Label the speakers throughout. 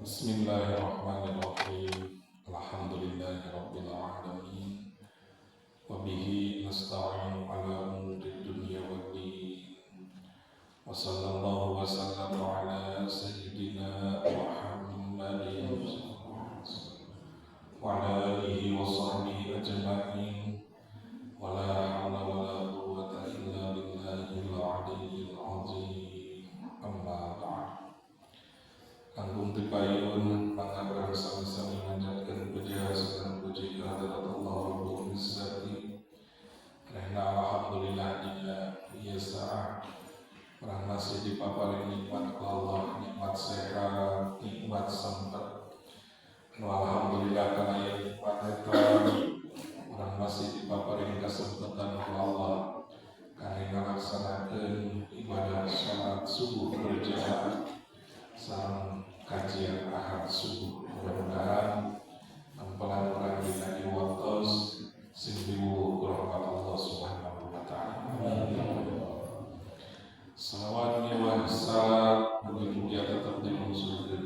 Speaker 1: Bismillahirrahmanirrahim. Alhamdulillahirabbil alamin. Wa bihi nasta'inu ala umuri dunya waddin. Wa sallallahu wa sallama ala sayyidina Muhammadin wa ala alihi wa sahbihi ajma'in. Wa la hawla wa la quwwata illa billahil aliyyil azim. Amma ba'd. Kanggung tipayun pangabaran sami-sami manjatkan puji hasan puji kehadirat Allah Rabbul Izzati. Karena alhamdulillah dina ieu saat urang masih dipaparin nikmat Allah, nikmat sehat, nikmat sempat. Alhamdulillah karena ieu nikmat eta urang masih dipaparin kesempatan Allah kangge ngalaksanakeun ibadah salat subuh berjamaah sareng kajian ahad subuh. Mudah-mudahan ampelan urang dina diwatos sing diwuhu ku rahmat Allah Subhanahu wa taala. Salawat wa salam mugi-mugi tetep dimunculkeun,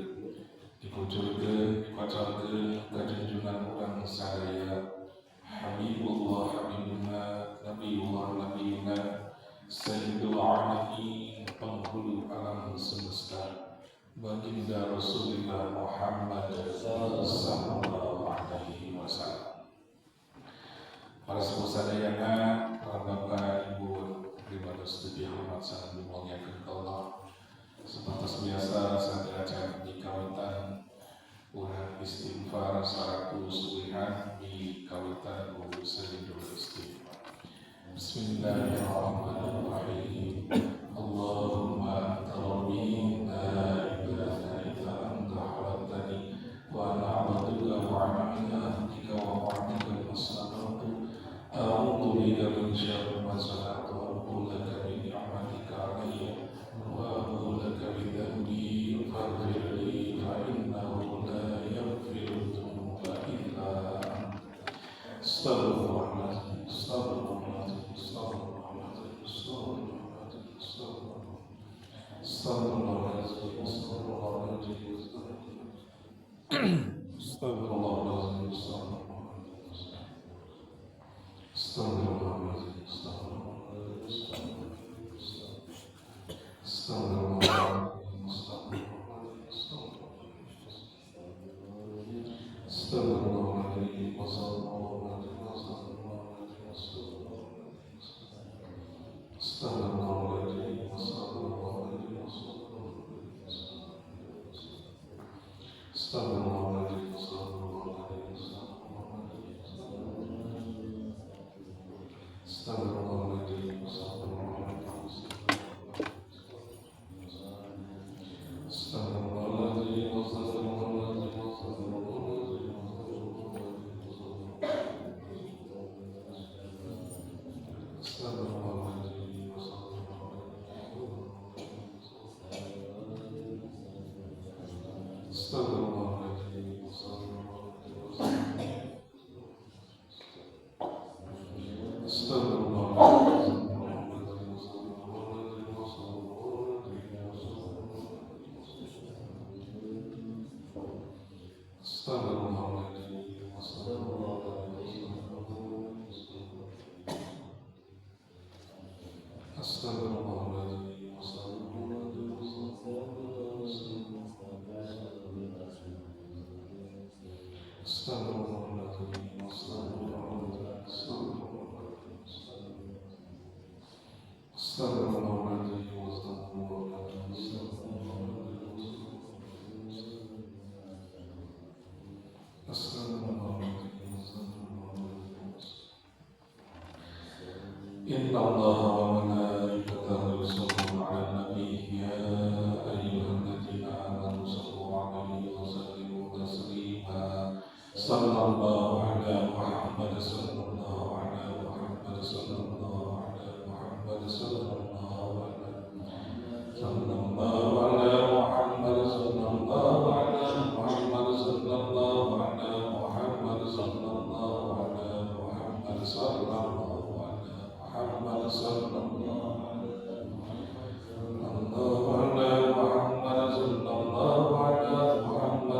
Speaker 1: dikucurkeun, dipacarkeun ka junjungan urang sadaya Habibullah Habibuna Nabiullah Nabiyuna Sayyidul Alamin penghulu alam semesta Baginda Rasulullah Muhammad sallallahu alaihi wasallam. Para sepuh sadayana, para bapak ibu primados lebih hormat sangat dimuliakan Allah. Seperti biasa saat acara di kawitan urang istighfar saraku sulihan di kawitan Sayyidul Istighfar. Bismillahirrahmanirrahim. Allahumma anta rabbi la ilaha illa anta khalaqtani wa ana 'abduka wa ana ala ahdika wa wa'dika mastata'tu a'udzu bika min syarri ma sana'tu wa a'udzu laka min ni'matika 'alayya wa a'udzu laka min dhanbi faghfir li fa innahu la yaghfiru dhunuba illa anta. Astaghfirullahaladzim, astaghfirullahaladzim, astaghfirullahaladzim, astaghfirullahaladzim, astaghfirullahaladzim, astaghfirullahaladzim, Inna Allaha wa malaikatahu yusholluna 'alan nabi ya ayyuhalladzina amanu shollu 'alaihi wa sallimu taslima. Sallallahu ala Muhammad sallallahu ala Muhammad sallallahu ala Muhammad sallallahu ala sallallahu ala Muhammad sallallahu ala Muhammad sallallahu ala Muhammad sallallahu ala Muhammad sallallahu Muhammad sallallahu alaihi wasallam.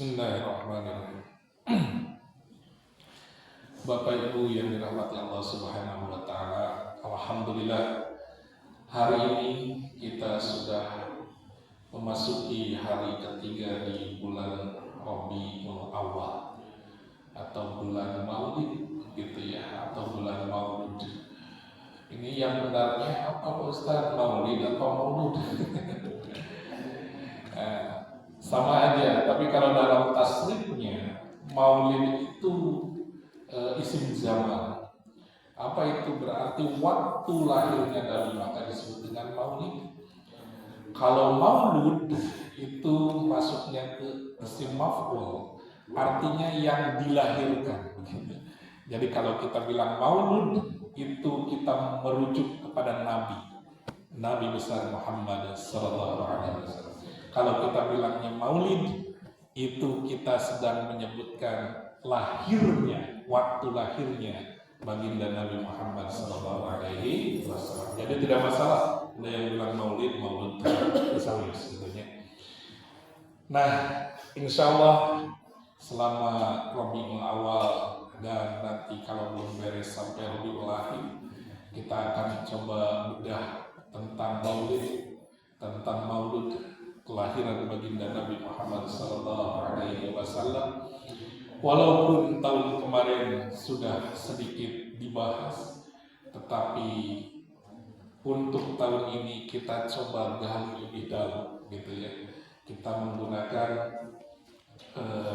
Speaker 1: Bismillahirrahmanirrahim. Bapak Ibu yang dirahmati Allah Subhanahu wa taala, alhamdulillah hari ini kita sudah memasuki hari ketiga di bulan Rabiul Awal atau bulan Maulid gitu ya, atau bulan Maulud. Ini yang benarnya apa Pak Ustaz, Maulid atau Maulud? Sama aja, tapi kalau dalam tasrifnya Maulid itu isim zaman. Apa itu berarti? Waktu lahirnya Nabi, maka disebut dengan Maulid. Kalau Maulud itu masuknya ke isim maf'ul, artinya yang dilahirkan. Jadi kalau kita bilang Maulud itu kita merujuk kepada Nabi besar Muhammad sallallahu alaihi wasallam. Kalau kita bilangnya Maulid, itu kita sedang menyebutkan lahirnya, waktu lahirnya baginda Nabi Muhammad SAW. Jadi tidak masalah ada yang bilang Maulid misalnya sebetulnya. Nah, insya Allah selama Rabiul Awal dan nanti kalau belum beres sampai Rabiul Akhir, kita akan coba bedah tentang Maulud kelahiran baginda Nabi Muhammad SAW. Walaupun tahun kemarin sudah sedikit dibahas, tetapi untuk tahun ini kita coba gali lebih dalam, gitu ya. Kita menggunakan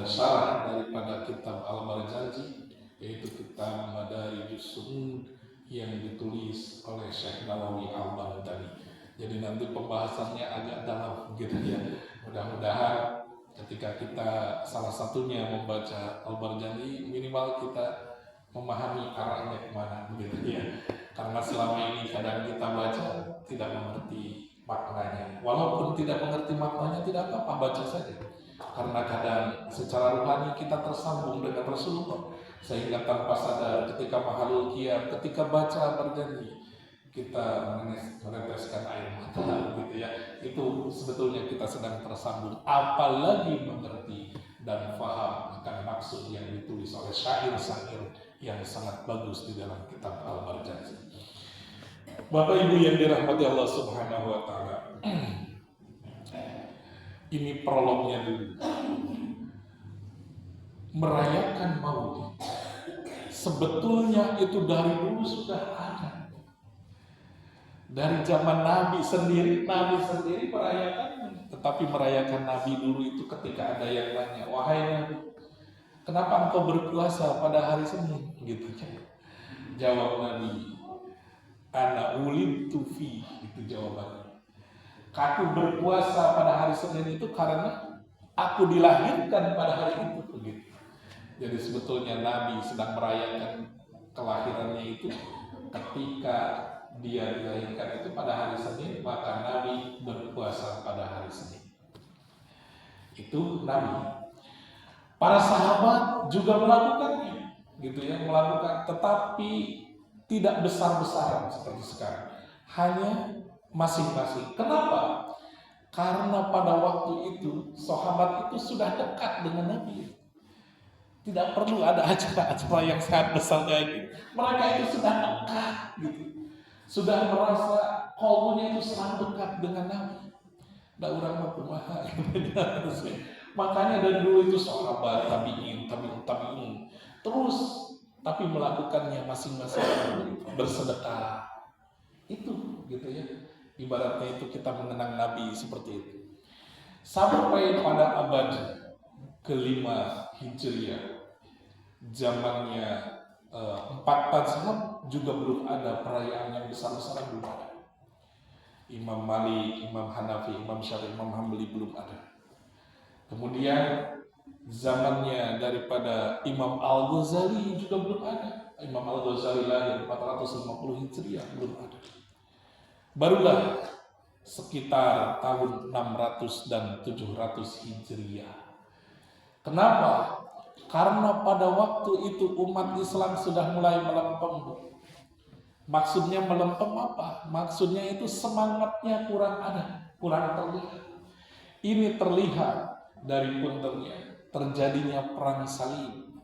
Speaker 1: syarah daripada kitab Al-Marjanji, yaitu kitab Madarijus Su'ud yang ditulis oleh Syekh Nawawi Al-Baghdadi. Jadi nanti pembahasannya agak dalam gitu ya. Mudah-mudahan ketika kita salah satunya membaca Al-Marjanji, minimal kita memahami arahnya kemana begitu ya. Karena selama ini kadang kita baca tidak mengerti maknanya. Walaupun tidak mengerti maknanya tidak apa-apa, baca saja. Karena kadang secara rohani kita tersambung dengan Rasulullah, sehingga tanpa sadar ketika mahalul qiyam, ketika baca berjanji, kita meneteskan air mata gitu ya. Itu sebetulnya kita sedang tersambung, apalagi mengerti dan paham akan maksud yang ditulis oleh syair-syair yang sangat bagus di dalam kitab Al-Barjanji. Bapak Ibu yang dirahmati Allah Subhanahu wa taala. Ini prolognya dulu. Merayakan Maulid sebetulnya itu dari dulu sudah ada. Dari zaman Nabi sendiri merayakan, tetapi merayakan Nabi dulu itu ketika ada yang nanya, wahai Nabi, kenapa engkau berpuasa pada hari Senin? Gitu kan. Jawab Nabi, ana ulidtu fi, itu jawabannya. Aku berpuasa pada hari Senin itu karena aku dilahirkan pada hari itu begitu. Jadi sebetulnya Nabi sedang merayakan kelahirannya itu ketika dia dilahirkan itu pada hari Senin, maka Nabi berpuasa pada hari Senin. Itu Nabi. Para sahabat juga melakukannya, gitu ya, melakukan, tetapi tidak besar-besaran seperti sekarang. Hanya masing-masing. Kenapa? Karena pada waktu itu sahabat itu sudah dekat dengan Nabi. Tidak perlu ada acara-acara yang sangat besar kayak gitu. Mereka itu sudah dekat, gitu. Sudah merasa kaumnya itu sangat dekat dengan Nabi. Tidak orang kumaha. Makanya dari dulu itu sahabat, tabi'in, terus tapi melakukannya masing-masing, bersedekah. Itu gitu ya. Ibaratnya itu kita mengenang Nabi seperti itu. Sampai pada abad kelima Hijriah, zamannya 4 mazhab juga belum ada perayaan yang besar-besaran, belum ada. Imam Malik, Imam Hanafi, Imam Syafi'i, Imam Hambali belum ada. Kemudian zamannya daripada Imam Al-Ghazali juga belum ada. Imam Al-Ghazali lahir 450 Hijriah, belum ada. Barulah sekitar tahun 600 dan 700 Hijriah. Kenapa? Karena pada waktu itu umat Islam sudah mulai melempem. Maksudnya melempem apa? Maksudnya itu semangatnya kurang ada, kurang terlihat. Ini terlihat dari punternya terjadinya perang salib.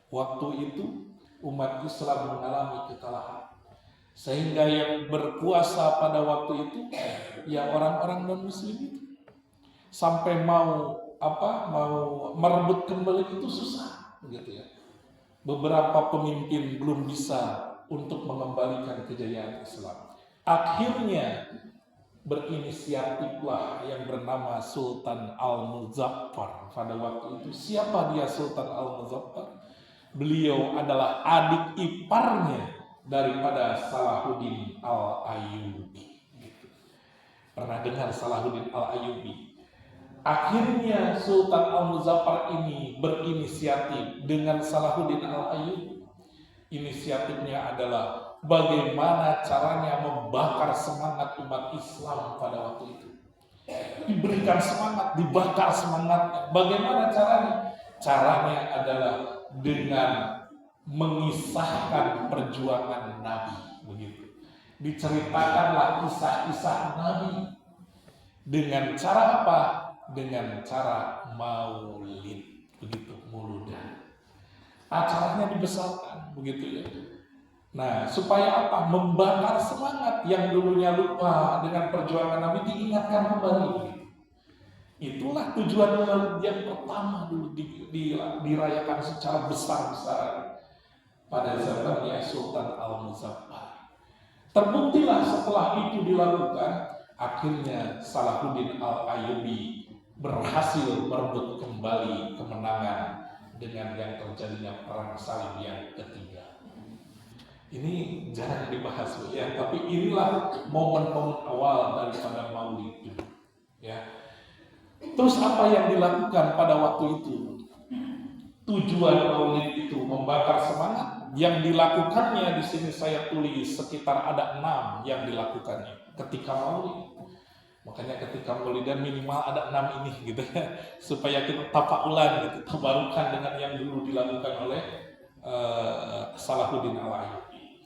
Speaker 1: Waktu itu umat Islam mengalami kekalahan. Sehingga yang berpuasa pada waktu itu ya orang-orang non-muslim itu. Sampai mau merebut kembali itu susah, gitu ya. Beberapa pemimpin belum bisa untuk mengembalikan kejayaan Islam. Akhirnya berinisiatiflah yang bernama Sultan Al-Muzaffar pada waktu itu. Siapa dia Sultan Al-Muzaffar? Beliau adalah adik iparnya daripada Salahuddin Al-Ayyubi. Pernah dengar Salahuddin Al-Ayyubi? Akhirnya Sultan Al-Muzaffar ini berinisiatif dengan Salahuddin Al-Ayyubi. Inisiatifnya adalah bagaimana caranya membakar semangat umat Islam pada waktu itu. Diberikan semangat, dibakar semangatnya. Bagaimana caranya? Caranya adalah dengan mengisahkan perjuangan Nabi, begitu. Diceritakanlah kisah-kisah Nabi. Dengan cara apa? Dengan cara maulid, begitu, muludan. Acaranya dibesarkan, begitu ya. Nah, supaya apa? Membakar semangat yang dulunya lupa dengan perjuangan Nabi, diingatkan kembali. Itulah tujuan maulid yang pertama dulu dirayakan secara besar-besaran pada zamannya Sultan Al-Muzaffar. Terbuktilah setelah itu dilakukan, akhirnya Salahuddin Al-Ayyubi berhasil merebut kembali kemenangan dengan yang terjadinya perang salib yang ketiga. Ini jarang dibahas ya, tapi inilah momen-momen awal daripada Maulid ya. Terus apa yang dilakukan pada waktu itu? tujuan maulid itu membakar semangat. Yang dilakukannya di sini saya tulis sekitar ada 6 yang dilakukannya ketika maulid. Makanya ketika maulidan minimal ada 6 ini gitu ya, supaya kita tafaulan gitu, tabarukan dengan yang dulu dilakukan oleh Salahuddin Al-Ayyubi.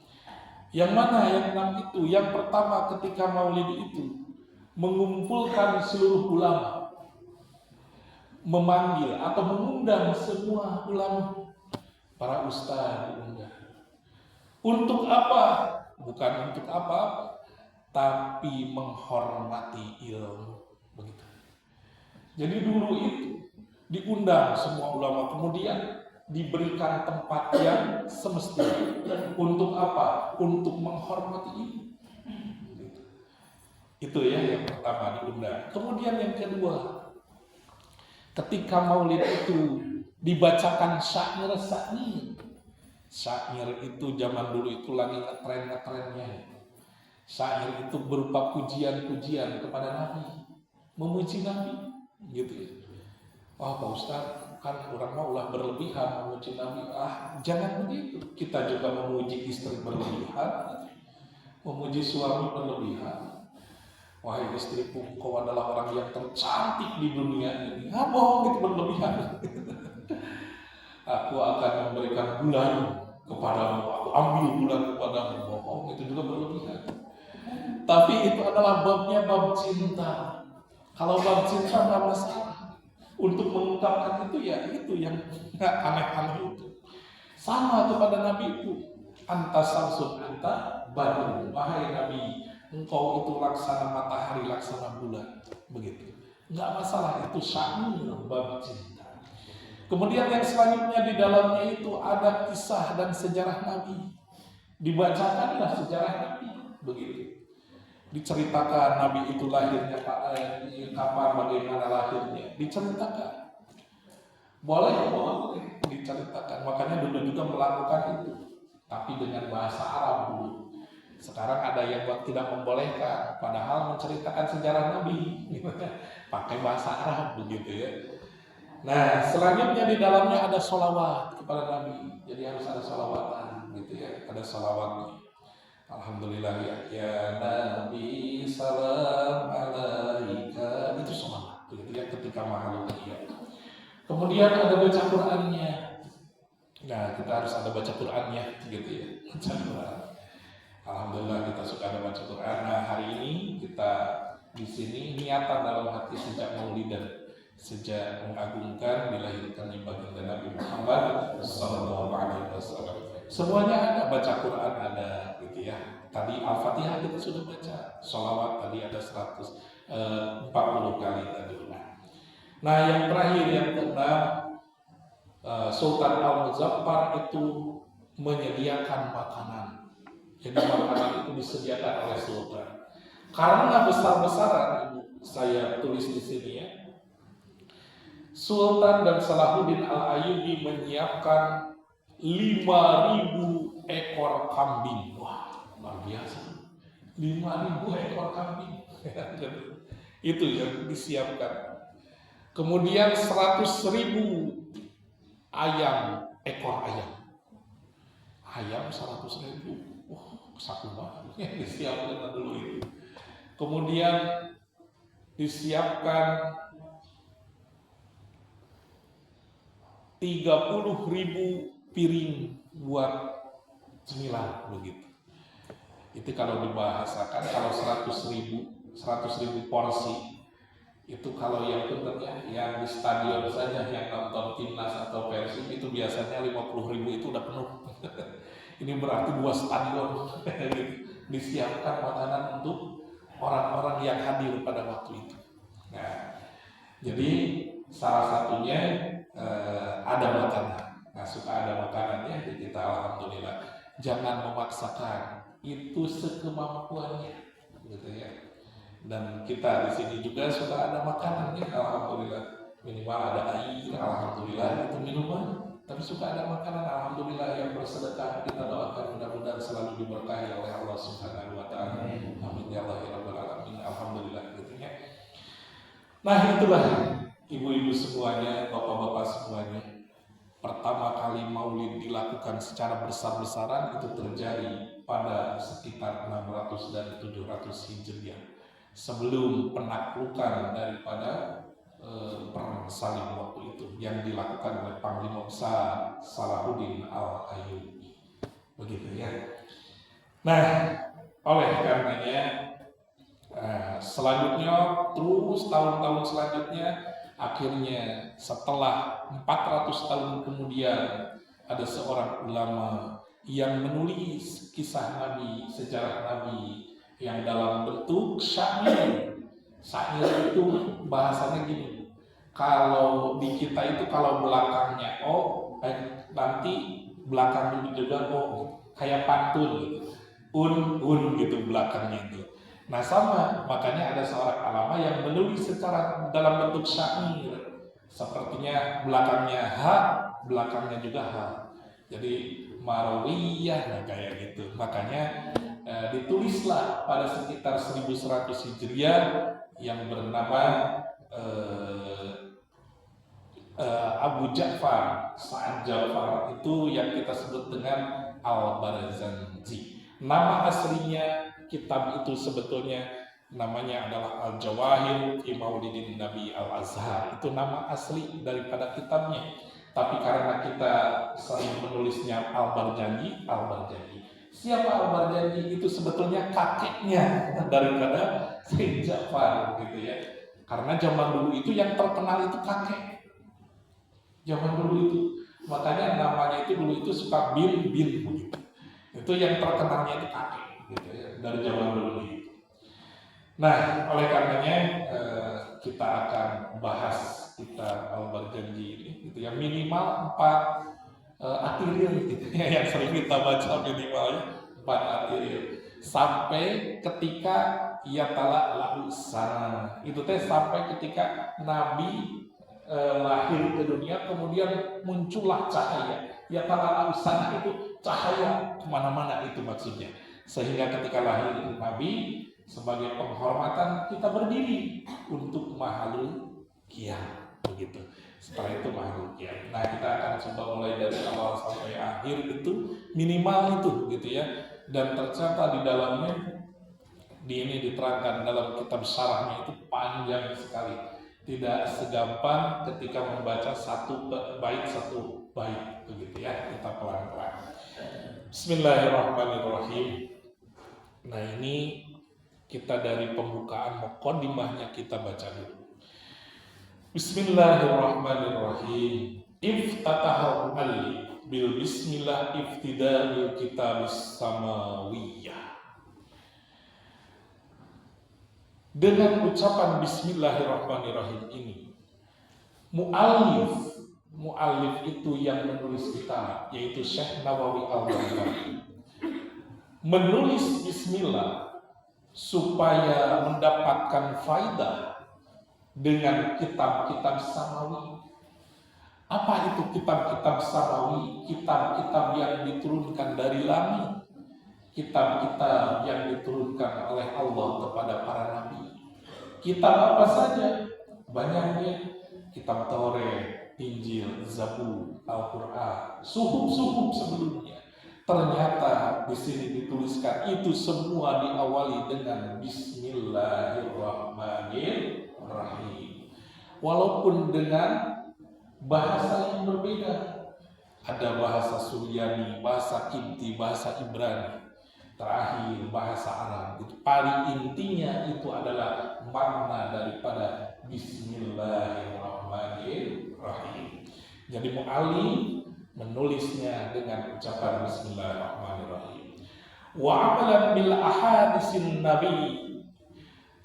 Speaker 1: Yang mana yang 6 itu? Yang pertama ketika maulid itu mengumpulkan seluruh ulama, memanggil atau mengundang semua ulama, para ustaz diundang. Untuk apa? Bukan untuk apa-apa, tapi menghormati ilmu, begitu. Jadi dulu itu diundang semua ulama, kemudian diberikan tempat yang semestinya. Untuk apa? Untuk menghormati ilmu. Begitu. Itu ya yang pertama diundang. Kemudian yang kedua, ketika maulid itu dibacakan syair-syair. Syair itu zaman dulu itu lagi ngetren-ngetrennya. Syair itu berupa pujian-pujian kepada Nabi, memuji Nabi, gitu ya. Oh Pak Ustadz, kan orang mau ulah berlebihan memuji Nabi. Jangan begitu. Kita juga memuji istri berlebihan, memuji suami berlebihan. Wahai istriku, kau adalah orang yang tercantik di dunia ini. Bohong, itu berlebihan. Aku akan memberikan bulan kepadamu, aku ambil bulan kepadamu. Bohong, itu juga berlebihan. Tapi itu adalah babnya bab cinta. Kalau bab cinta nggak masalah. Untuk mengungkapkan itu ya itu yang aneh-aneh itu. Sama kepada Nabi itu. Anta samsun anta badrun. Wahai Nabi, engkau itu laksana matahari, laksana bulan. Begitu. Nggak masalah, itu syair bab cinta. Kemudian yang selanjutnya di dalamnya itu ada kisah dan sejarah Nabi. Dibacakanlah sejarah Nabi. Begitu. Diceritakan Nabi itu lahirnya kapan, bagaimana lahirnya, diceritakan. Boleh diceritakan. Makanya dulu juga melakukan itu, tapi dengan bahasa Arab dulu. Sekarang ada yang tidak membolehkan, padahal menceritakan sejarah Nabi pakai bahasa Arab begitu ya. Nah, selanjutnya di dalamnya ada sholawat kepada Nabi. Jadi harus ada sholawatan gitu ya, ada sholawatnya. Alhamdulillah ya Nabi salam alaika, itu sholawat begitu ya ketika makhluk dia. Kemudian ada baca Qur'annya. Nah, kita harus ada baca Qur'annya gitu ya, baca Qur'an. Alhamdulillah kita suka ada baca Qur'an. Nah, hari ini kita di sini niatan dalam hati sejak maulidan, sejak mengagungkan dilahirkannya baginda Nabi Muhammad sallallahu alaihi wasallam. Semuanya ada, baca Quran ada gitu ya. Tadi Al-Fatihah kita sudah baca, sholawat tadi ada 140 kali tadi. Nah yang terakhir yang keenam, Sultan Al-Muzaffar itu menyediakan makanan. Jadi makanan itu disediakan oleh Sultan. Karena besar-besaran, Ibu, saya tulis di sini ya. Sultan dan Salahuddin Al-Ayyubi menyiapkan 5.000 ekor kambing. Wah, luar biasa. 5.000 ekor kambing. Itu yang disiapkan. Kemudian 100.000 ayam, ekor ayam. Ayam 100.000. Wah, saku banget yang disiapkan dulu itu. Kemudian disiapkan 30.000 piring buat cemilan begitu. Itu kalau dibahasakan, kalau 100.000 porsi itu kalau yang benernya yang di stadion saja yang nonton timnas atau Persib itu biasanya 50.000 itu udah penuh. Ini berarti 2 stadion disiapkan makanan untuk orang-orang yang hadir pada waktu itu. Nah, jadi salah satunya ada makanan. Nah, suka ada makanannya, jadi kita alhamdulillah. Jangan memaksakan, itu sekemampuannya, gitu ya. Dan kita di sini juga suka ada makanannya, alhamdulillah. Minimal ada air, alhamdulillah itu minuman. Tapi suka ada makanan, alhamdulillah yang bersedekah. Kita doakan mudah-mudahan selalu diberkahi oleh Allah Subhanahu Wa Taala. Amin ya Allah ya Rabbal Alamin. Alhamdulillah, gitu ya. Nah itulah ibu-ibu semuanya, bapak-bapak semuanya. pertama kali maulid dilakukan secara besar-besaran itu terjadi pada sekitar 600 dan 700 Hijriah, sebelum penaklukan daripada perang Salim waktu itu yang dilakukan oleh Panglima Besar Salahuddin Al-Ayyubi. Begitu ya. Nah, oleh karenanya selanjutnya terus tahun-tahun selanjutnya, akhirnya setelah 400 tahun kemudian ada seorang ulama yang menulis kisah Nabi, sejarah Nabi yang dalam bentuk syair. Syair itu bahasanya gini, kalau di kita itu kalau belakangnya O, nanti belakangnya juga O, kayak pantun gitu. Un gitu belakangnya itu. Nah sama, makanya ada seorang ulama yang menulis secara dalam bentuk syair. Sepertinya belakangnya H, belakangnya juga H. Jadi Marawiyah, nah kayak gitu. Makanya ditulislah pada sekitar 1100 Hijriah yang bernama Abu Ja'far Sa'ad Ja'far, itu yang kita sebut dengan Al-Barzanji. Nama aslinya kitab itu sebetulnya namanya adalah Al-Jawahir fi Maulidin Nabi Al-Azhar. Itu nama asli daripada kitabnya. Tapi karena kita sering menulisnya Al-Barzanji. Siapa Al-Barzanji? Itu sebetulnya kakeknya daripada Sayyid Ja'far gitu ya. Karena zaman dulu itu yang terkenal itu kakek. Zaman dulu itu. Makanya namanya itu dulu itu suka bin begitu. Itu yang terkenalnya itu kakek gitu ya, dari zaman dulu itu. Nah, oleh karenanya kita akan bahas kita Al-Barzanji ini gitu ya, minimal 4 atiril gitu ya, yang sering kita baca minimalnya 4 atiril sampai ketika ia talak lahu sana. Itu teh sampai ketika Nabi lahir ke dunia, kemudian muncullah cahaya. Ya talak lahu sana itu cahaya kemana-mana, itu maksudnya. Sehingga ketika lahir Nabi, sebagai penghormatan kita berdiri untuk mahalul qiyam begitu. Setelah itu mahalul qiyam. Nah, kita akan coba mulai dari awal sampai akhir itu minimal itu gitu ya. Dan ternyata di dalamnya ini diterangkan dalam kitab syarahnya itu panjang sekali. Tidak segampang ketika membaca satu bait begitu ya. Kita pelan-pelan. Bismillahirrahmanirrahim. Nah, ini kita dari pembukaan muqaddimahnya kita baca dulu. Bismillahirrahmanirrahim. Iftatahal mu'allif bil bismillah iftida'il kitabis samawiyah. Dengan ucapan bismillahirrahmanirrahim ini, mu'allif itu yang menulis kitab, yaitu Syekh Nawawi Al-Baghdadi, menulis bismillah supaya mendapatkan faidah dengan kitab-kitab samawi. Apa itu kitab-kitab samawi? Kitab-kitab yang diturunkan dari langit, kitab-kitab yang diturunkan oleh Allah kepada para nabi. Kitab apa saja? Banyaknya. Kitab Taurat, Injil, Zabur, Al-Quran, suhuf sebelumnya. Ternyata di sini dituliskan itu semua diawali dengan Bismillahirrahmanirrahim. Walaupun dengan bahasa yang berbeda. Ada bahasa Suryani, bahasa Kipti, bahasa Ibrani. Terakhir bahasa Arab. Itu paling intinya itu adalah makna daripada Bismillahirrahmanirrahim. Jadi mu'allim menulisnya dengan ucapan Bismillahirrahmanirrahim. Wa amalan bil ahadisin nabi.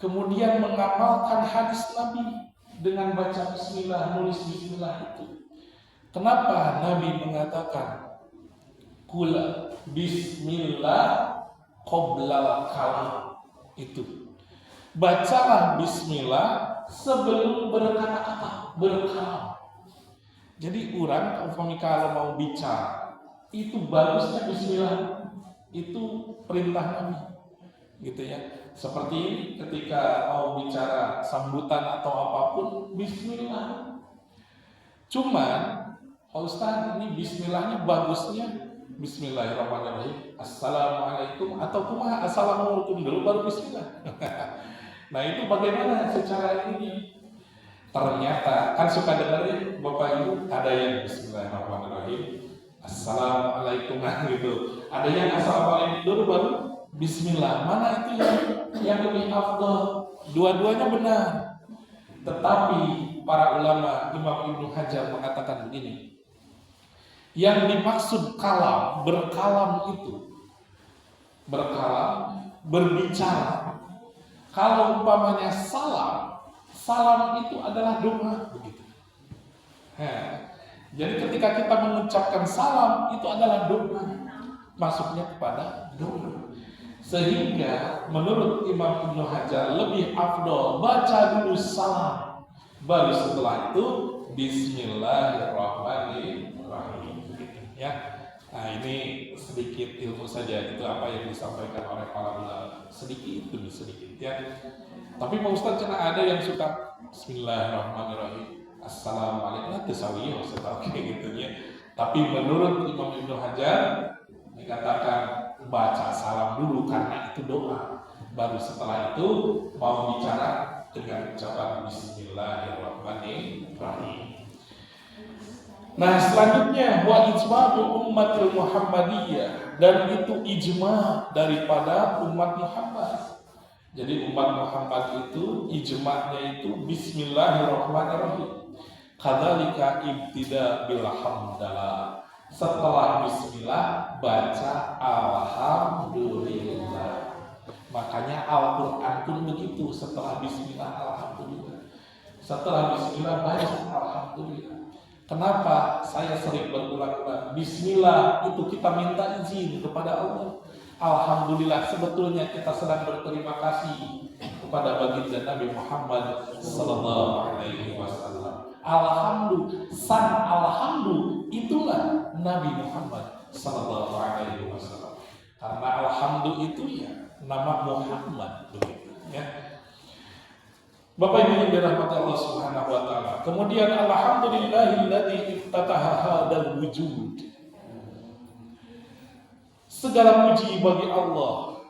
Speaker 1: Kemudian mengamalkan hadis Nabi dengan baca Bismillah, nulis Bismillah itu. Kenapa Nabi mengatakan kula Bismillah qoblal kalam itu? Bacalah Bismillah sebelum berkata-kata, berkalam. Jadi orang kalau mau bicara itu bagusnya Bismillah, itu perintah Nabi, gitu ya. Seperti ini ketika mau bicara sambutan atau apapun Bismillah. Cuman Pak Ustaz, ini bismillahnya bagusnya Bismillahirrahmanirrahim, Assalamualaikum, atau kumaha Assalamualaikum dulu baru bismillah. Nah itu bagaimana secara ini? Ternyata kan suka dengerin Bapak Ibu, ada yang Bismillahirrahmanirrahim, Assalamualaikum gitu. Ada yang Assalamualaikum dulu baru Bismillah. Mana itu yang lebih afdal? Dua-duanya benar. Tetapi para ulama, Imam Ibnu Hajar mengatakan begini. Yang dimaksud kalam, berkalam itu berkalam, berbicara. Kalau umpamanya salam itu adalah doa begitu. Jadi ketika kita mengucapkan salam itu adalah doa, masuknya kepada doa. Sehingga menurut Imam Ibnu Hajar lebih afdol baca dulu salam, baru setelah itu Bismillahirrahmanirrahim. Ya, nah ini sedikit ilmu saja, itu apa yang disampaikan oleh para ulama, sedikit demi sedikit ya. Tapi Pak Ustaz karena ada yang suka Bismillahirrahmanirrahim, Assalamualaikum, tersawiyah Ustaz kayak gitu ya. Tapi menurut Imam Ibnu Hajar dikatakan baca salam dulu karena itu doa, baru setelah itu mau bicara dengan ucapan Bismillahirrahmanirrahim. Nah selanjutnya wa ijma'u ummatil Muhammadiyah, dan itu ijma' daripada umat Muhammad. Jadi umat Muhammad itu ijma'nya itu Bismillahirrahmanirrahim. Kadzalika ibtida bil hamdalah. Setelah bismillah baca alhamdulillah. Makanya Al-Qur'an pun begitu, setelah bismillah alhamdulillah. Setelah bismillah baca alhamdulillah. Kenapa saya sering berulang-ulang Bismillah itu kita minta izin kepada Allah. Alhamdulillah sebetulnya kita sedang berterima kasih kepada baginda Nabi Muhammad sallallahu alaihi wasallam. Alhamdulillah itulah Nabi Muhammad sallallahu alaihi wasallam. Karena alhamdulillah itu ya nama Muhammad begitu ya. Bapak Ibu yang dirahmati Allah Subhanahu wa taala. Kemudian alhamdulillahilladzi iftataha hadzal wujud. Segala puji bagi Allah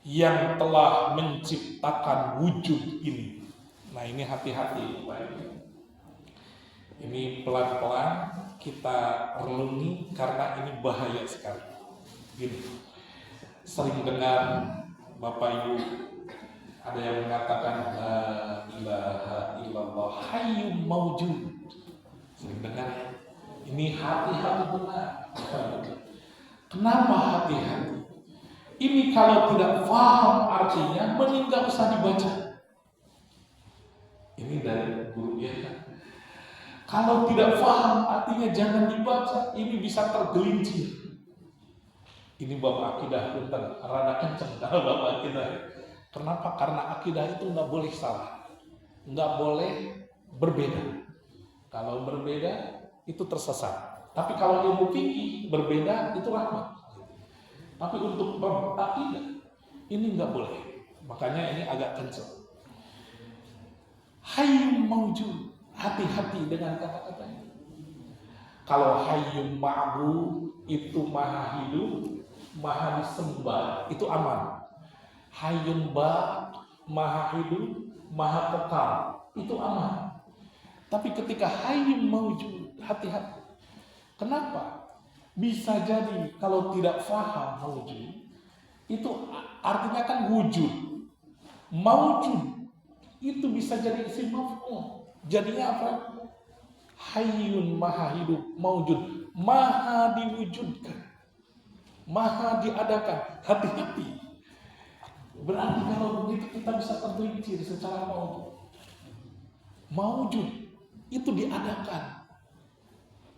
Speaker 1: yang telah menciptakan wujud ini. Nah, ini hati-hati Bapak Ibu. Ini pelan-pelan kita renungi karena ini bahaya sekali. Gini. Sering dengar Bapak Ibu ada yang mengatakan la ilaha illallah hayyum maujud. Sering dengar. Ini hati-hati benar. Kenapa hati-hati? Ini kalau tidak paham artinya mending gak usah dibaca. Ini dari guru ya. Kalau tidak paham artinya jangan dibaca. Ini bisa tergelincir. Ini bab akidah punten rada kenceng kalau bab akidah. Kenapa? Karena akidah itu nggak boleh salah, nggak boleh berbeda. Kalau berbeda itu tersesat. Tapi kalau ilmu fikih berbeda itu rahmat. Tapi untuk bab akidah ini nggak boleh. Makanya ini agak kencang. Hayyum maujud, hati-hati dengan kata-kata ini. Kalau hayyum ma'bud itu maha hidup, maha disembah, itu aman. Hayyun ba, maha hidup, maha kekal, itu aman. Tapi ketika hayyun maujud, hati-hati. Kenapa? Bisa jadi kalau tidak faham maujud, itu artinya kan wujud. Maujud itu bisa jadi isim maf'ul. Jadinya apa? Hayyun maha hidup, maujud, maha diwujudkan, maha diadakan. Hati-hati. Berarti kalau begitu kita bisa tergelincir secara maujud itu diadakan.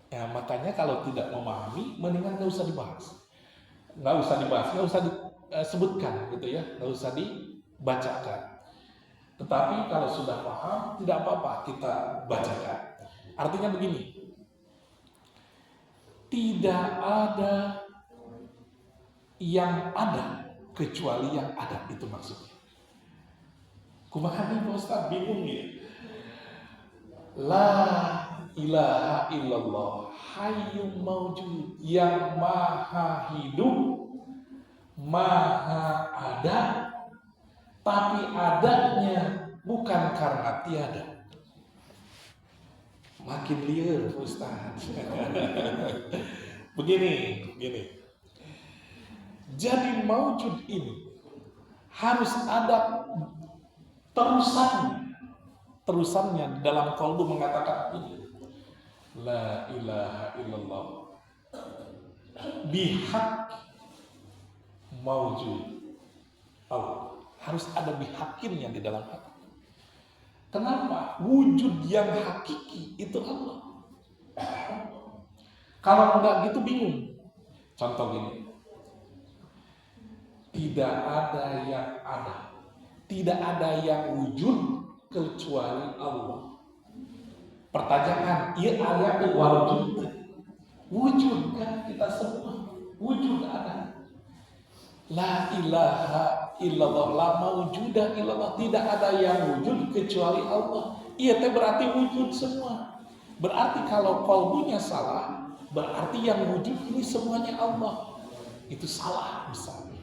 Speaker 1: Ya makanya kalau tidak memahami, mendingan nggak usah dibahas, nggak usah disebutkan gitu ya, nggak usah dibacakan. Tetapi kalau sudah paham, tidak apa-apa kita bacakan. Artinya begini, tidak ada yang ada kecuali yang ada, itu maksudnya. Kumaha nih Pak Ustaz, bingung ya. La ilaha illallah hayyum maujud, yang maha hidup, maha ada, tapi adanya bukan karena tiada. Makin liar Ustaz. Begini. Jadi maujud ini harus ada terusannya dalam qalbu mengatakan ini, la ilaha illallah bihaq maujud Allah. Harus ada bihakinnya di dalam hati. Kenapa? Wujud yang hakiki itu Allah. Kalau enggak gitu bingung. Contoh gini, tidak ada yang ada, tidak ada yang wujud kecuali Allah. Pertanyaan, iya ada wujud? Wujud kan kita semua, wujud ada. La ilaha illallah, la maujuda illallah, tidak ada yang wujud kecuali Allah. Iya teh berarti wujud semua. Berarti kalau qalbunya salah, berarti yang wujud ini semuanya Allah. Itu salah misalnya.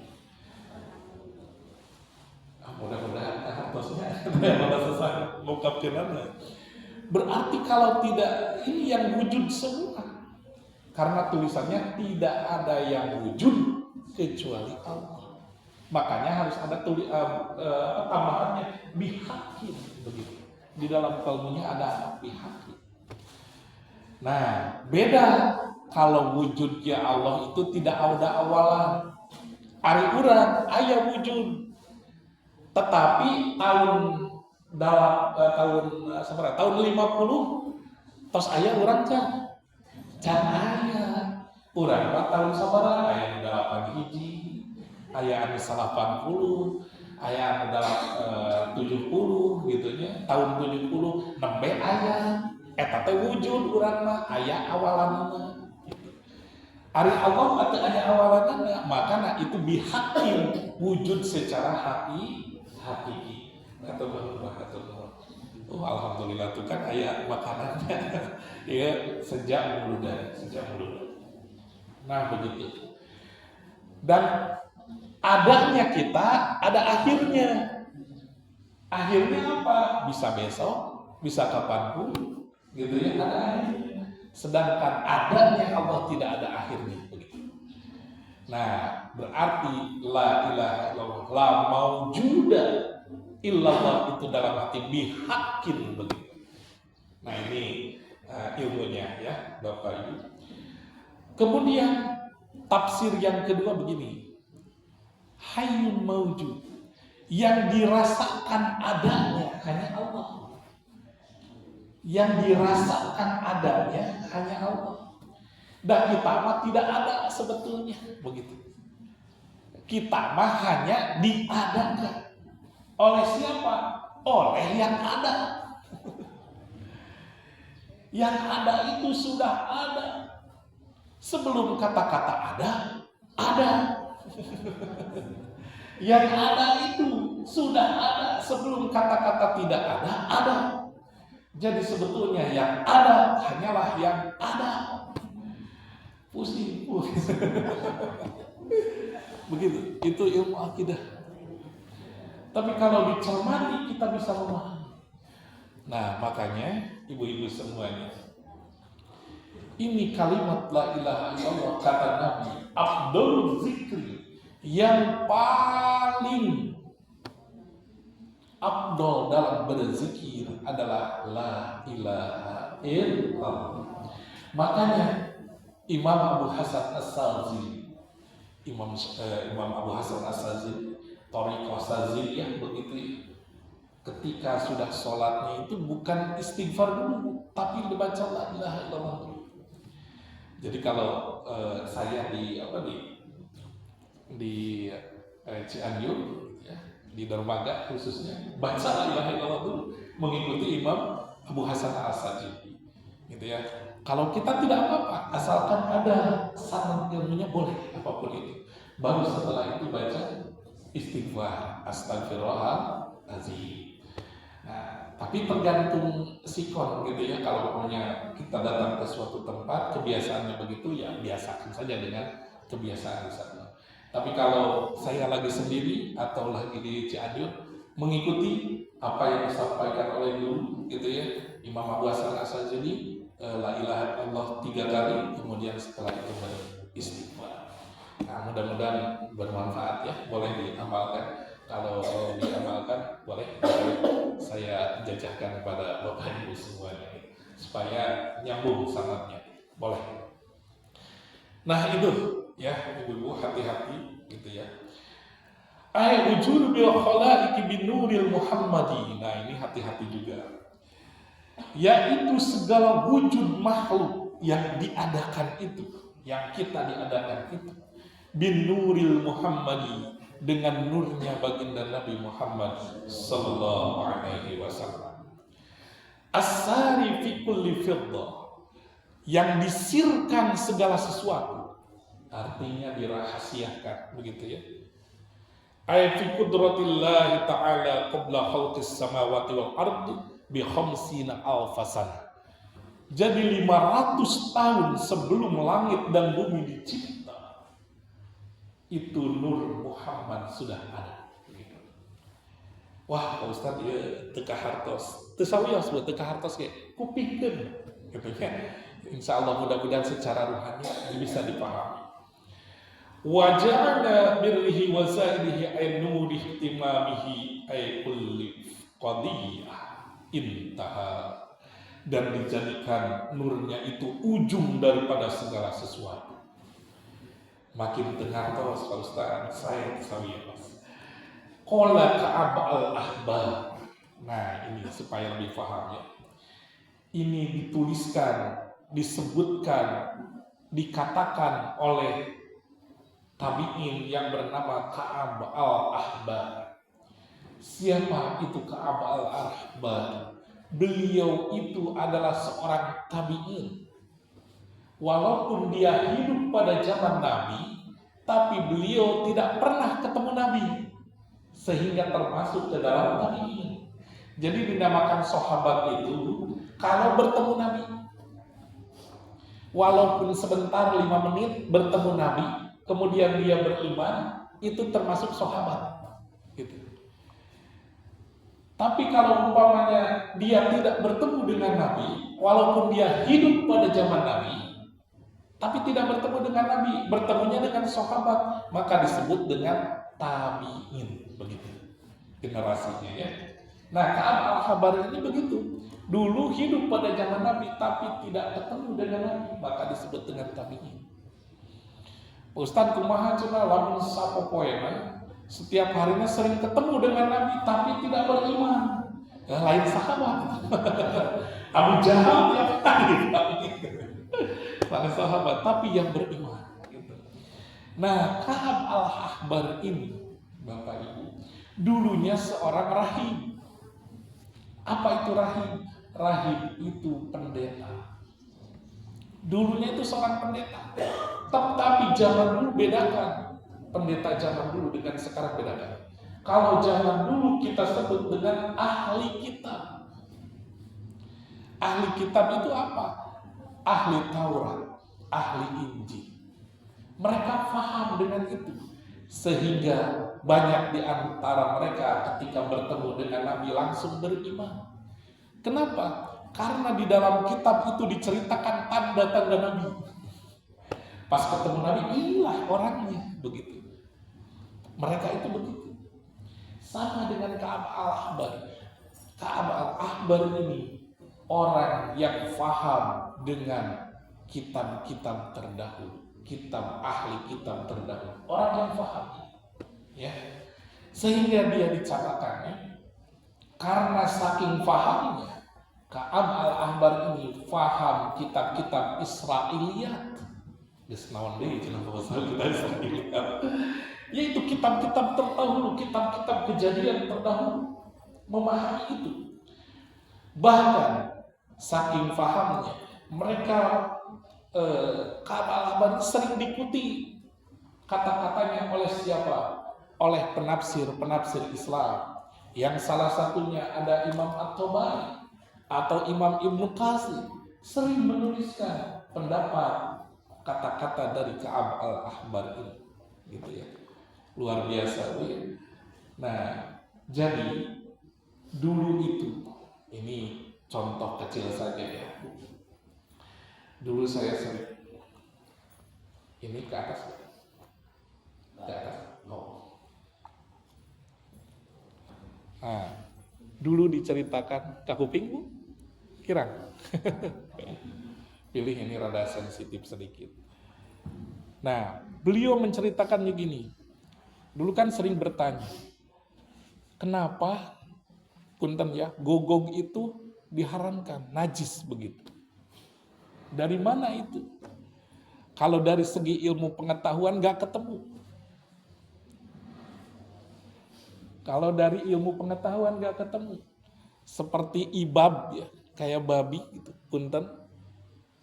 Speaker 1: Mudah-mudahan hartosnya pada selesai mengungkapkan. Berarti kalau tidak, ini yang wujud semua. Karena tulisannya tidak ada yang wujud kecuali Allah. Makanya harus ada tambahannya bihakin begitu. Di dalam kalbunya ada bihakin. Nah, beda kalau wujudnya Allah itu tidak ada awalan. Ari urang aya wujud. Tetapi tahun 50 tos aya urang can aya urang tahun sabaraha aya 8 hiji, aya anu 80, aya anu 70 gitu nya, tahun 70 nembe aya eta teh wujud urang mah aya awalanna. Ari Allah teh aya awalanna, makana itu bihakin wujud secara hakiki. Alhamdulillah tuh kan aya makanannya. Ya sejak mulu. Nah begitu. Dan adanya kita ada akhirnya. Akhirnya apa? Bisa besok, bisa kapanpun, gitu ya, ada akhirnya. Sedangkan adanya Allah tidak ada akhirnya, begitu. Nah, berarti la ilaha illallah, la maujuda illallah itu dalam hati bihakin begitu. Nah, ini ilmunya ya, Bapak Ibu. Kemudian tafsir yang kedua begini. Hayyun maujud, yang dirasakan adanya hanya Allah. Yang dirasakan adanya hanya Allah. Dan kita mah tidak ada sebetulnya begitu. Kita mah hanya diadakan. Oleh siapa? Oleh yang ada. Yang ada itu sudah ada. Sebelum kata-kata ada. Yang ada itu sudah ada. Sebelum kata-kata tidak ada. Jadi sebetulnya yang ada hanyalah yang ada. Pusing. Begitu, itu ilmu akidah. Tapi kalau dicermati kita bisa memahami. Nah, makanya ibu-ibu semuanya, ini kalimat la ilaha illallah kata Nabi, afdhalul zikri, yang paling afdal dalam berzikir adalah la ilaha illallah. Makanya Imam Abu Hasan As-Sazili, Imam Abu Hasan As-Sazili, Thariqah Saziliyah begitu. Ketika sudah sholatnya itu bukan istighfar dulu, tapi dibaca la ilaha illallah dulu. Jadi kalau saya di Cianjur, ya, di dermaga khususnya, baca la ilaha illallah dulu, mengikuti Imam Abu Hasan As-Sazili, gitu ya. Kalau kita tidak apa-apa, asalkan ada sanad ilmunya boleh apapun itu. Baru setelah itu baca istighfar, astagfirullahaladzim. Nah, Tapi tergantung sikon gitu ya. Kalau punya kita datang ke suatu tempat, kebiasaannya begitu ya biasakan saja dengan kebiasaan di sana. Tapi kalau saya lagi sendiri atau lagi di Cianjur, mengikuti apa yang disampaikan oleh guru gitu ya, Imam Abu Hasan Asy'adzili, la ilaha illallah 3 kali, kemudian setelah itu beristighfar. Nah, mudah-mudahan bermanfaat ya, boleh diamalkan. Kalau diamalkan boleh saya jajahkan kepada Bapak Ibu semuanya supaya nyambung sanadnya, boleh. Nah itu ya ibu-ibu, hati-hati gitu ya. Ay wujud bil khalaiqi bin nuril muhammadi. Nah ini hati-hati juga, yaitu segala wujud makhluk yang diadakan itu, yang kita diadakan itu, bin nuril muhammadi, dengan nurnya baginda Nabi Muhammad sallallahu alaihi wasallam. As-sari fi kulli fiddah, yang disirkan segala sesuatu, artinya dirahasiakan begitu ya. Ay fi qudratillah ta'ala qabla khalqis samawati wal ardi bi 50 alf sanah. Jadi 500 tahun sebelum langit dan bumi dicipta, itu Nur Muhammad sudah ada. Wah, Pak Ustadz ya teka hartos, tesawios buat teka hartos kayak kupikeun, gitu ya. Insya Allah mudah-mudahan secara rohani bisa dipahami. Waja'ala birrihi wa za'idihi ay nuri ihtimamihi ay kulli qadiyah intaha, dan dijadikan nurnya itu ujung daripada segala sesuatu. Makin dengar terus Pak Ustaz, saya sawios. Qala Ka'ab al-Ahbar. Nah ini supaya lebih paham ya. Ini dituliskan, disebutkan, dikatakan oleh tabi'in yang bernama Ka'ab al-Ahbar. Siapa itu Ka'ab al-Ahbar? Beliau itu adalah seorang tabi'in. Walaupun dia hidup pada zaman Nabi, tapi beliau tidak pernah ketemu Nabi, sehingga termasuk ke dalam tabi'in. Jadi dinamakan sahabat itu kalau bertemu Nabi, walaupun sebentar 5 menit bertemu Nabi, kemudian dia beriman, itu termasuk sahabat. Gitu. Tapi kalau umpamanya dia tidak bertemu dengan Nabi, walaupun dia hidup pada zaman Nabi, tapi tidak bertemu dengan Nabi, bertemunya dengan sahabat, maka disebut dengan tabi'in, begitu generasinya ya. Nah, Ka'ab al-Ahbar ini begitu, dulu hidup pada zaman Nabi, tapi tidak ketemu dengan Nabi, maka disebut dengan tabi'in. Ustaz kumaha cenah lamun sapopoena setiap harinya sering ketemu dengan Nabi, tapi tidak beriman. Ya, lain sahabat. Abu Jahal tiap hari. Para sahabat, tapi yang beriman gitu. Nah, Ka'ab al-Ahbar ini, Bapak Ibu, dulunya seorang rahib. Apa itu rahib? Rahib itu pendeta. Dulunya itu seorang pendeta. Tetapi zaman dulu bedakan. Pendeta zaman dulu dengan sekarang bedakan. Kalau zaman dulu kita sebut dengan ahli kitab. Ahli kitab itu apa? Ahli Taurat, ahli Injil. Mereka paham dengan itu, sehingga banyak di antara mereka ketika bertemu dengan Nabi langsung beriman. Kenapa? Karena di dalam kitab itu diceritakan tanda-tanda Nabi. Pas ketemu Nabi, inilah orangnya, begitu. Mereka itu begitu. Sama dengan Ka'ab al-Ahbar. Ka'ab al-Ahbar ini orang yang faham dengan kitab-kitab terdahulu, kitab ahli kitab terdahulu, orang yang faham, ya, sehingga dia dicatatkan ya, karena saking fahamnya Ka'ab al-Ahbar ini faham kitab-kitab Israiliyat, yaitu kitab-kitab terdahulu, kitab-kitab kejadian terdahulu, memahami itu. Bahkan saking fahamnya, mereka Ka'ab al-Ahbar sering diikuti kata-katanya oleh siapa? Oleh penafsir-penafsir Islam
Speaker 2: Yang salah satunya ada Imam At-Tabari atau Imam Ibnu Qasim sering menuliskan pendapat kata-kata dari Ka'ab al-Ahbar ini, gitu ya. Luar biasa, ya. Nah, jadi dulu itu, ini contoh kecil saja ya. Dulu saya sering, ini ke atas, ke atas. Oh. Nah, dulu diceritakan ke kuping Bu, kirang. Pilih ini rada sensitif sedikit. Nah, beliau menceritakannya gini. Dulu kan sering bertanya, kenapa punten ya, gogog itu diharamkan, najis begitu. Dari mana itu? Kalau dari segi ilmu pengetahuan gak ketemu. Kalau dari ilmu pengetahuan gak ketemu. Seperti ibab ya, kayak babi gitu, punten.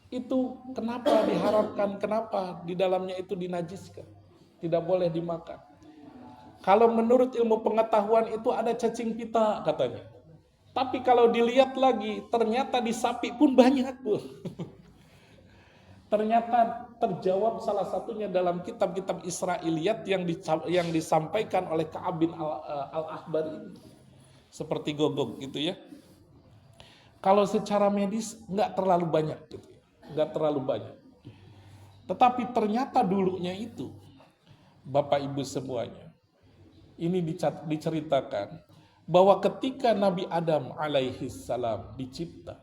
Speaker 2: Itu kenapa diharamkan? Kenapa di dalamnya itu dinajiskan? Tidak boleh dimakan. Kalau menurut ilmu pengetahuan itu ada cacing pita katanya. Tapi kalau dilihat lagi, ternyata di sapi pun banyak, Bu. Ternyata terjawab salah satunya dalam kitab-kitab Israiliyat yang disampaikan oleh Ka'ab bin al-Ahbar ini. Seperti gogok gitu ya. Kalau secara medis nggak terlalu banyak gitu ya. Nggak terlalu banyak. Tetapi ternyata dulunya itu, Bapak Ibu semuanya, ini diceritakan bahwa ketika Nabi Adam alaihi salam dicipta,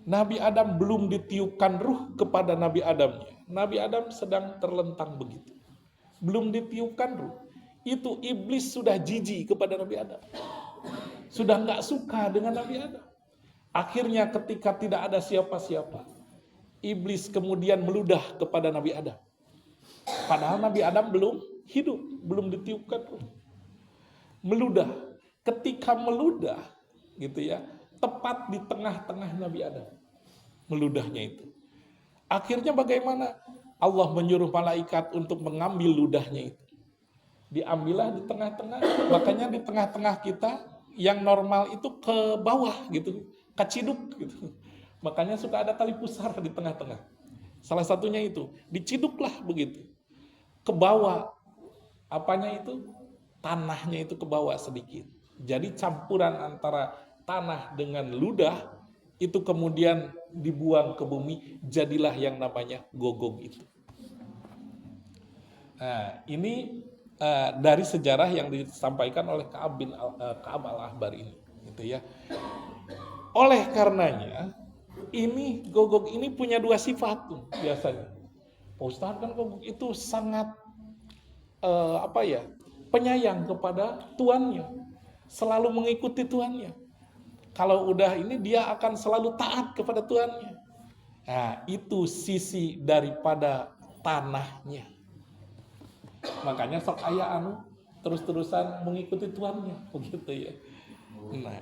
Speaker 2: Nabi Adam belum ditiupkan ruh kepada Nabi Adamnya. Nabi Adam sedang terlentang begitu. Belum ditiupkan ruh. Itu iblis sudah jijik kepada Nabi Adam. Sudah nggak suka dengan Nabi Adam. Akhirnya ketika tidak ada siapa-siapa, iblis kemudian meludah kepada Nabi Adam. Padahal Nabi Adam belum hidup, belum ditiupkan ruh. Meludah. Ketika meludah, gitu ya, tepat di tengah-tengah Nabi Adam. Meludahnya itu. Akhirnya bagaimana? Allah menyuruh malaikat untuk mengambil ludahnya itu. Diambillah di tengah-tengah. Makanya di tengah-tengah kita yang normal itu ke bawah gitu, keciduk gitu. Makanya suka ada tali pusar di tengah-tengah. Salah satunya itu, diciduklah begitu. Ke bawah. Apanya itu? Tanahnya itu ke bawah sedikit. Jadi campuran antara tanah dengan ludah itu kemudian dibuang ke bumi, jadilah yang namanya gogog itu. Nah, ini dari sejarah yang disampaikan oleh Ka'ab al-Ahbar ini, gitu ya. Oleh karenanya, ini gogog ini punya dua sifat tuh biasanya. Pak Ustadz kan gogog itu sangat penyayang kepada tuannya, selalu mengikuti tuannya. Kalau udah ini dia akan selalu taat kepada tuannya. Nah, itu sisi daripada tanahnya. Makanya sok aya anu terus-terusan mengikuti tuannya, begitu ya. Nah,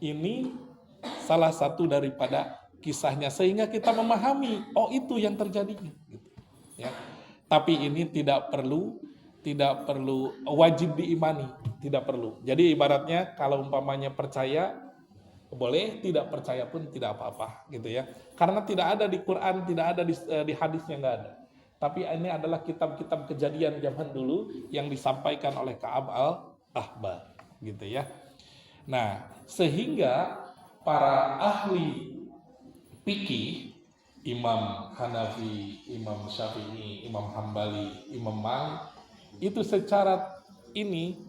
Speaker 2: ini salah satu daripada kisahnya sehingga kita memahami, oh itu yang terjadinya, gitu. Ya. Tapi ini tidak perlu wajib diimani, tidak perlu. Jadi ibaratnya kalau umpamanya percaya boleh, tidak percaya pun tidak apa-apa, gitu ya. Karena tidak ada di Quran, tidak ada di hadisnya, nggak ada. Tapi ini adalah kitab-kitab kejadian zaman dulu yang disampaikan oleh Ka'ab al-Ahbar, gitu ya. Nah, sehingga para ahli fikih, Imam Hanafi, Imam Syafi'i, Imam Hambali, Imam Malik, itu secara ini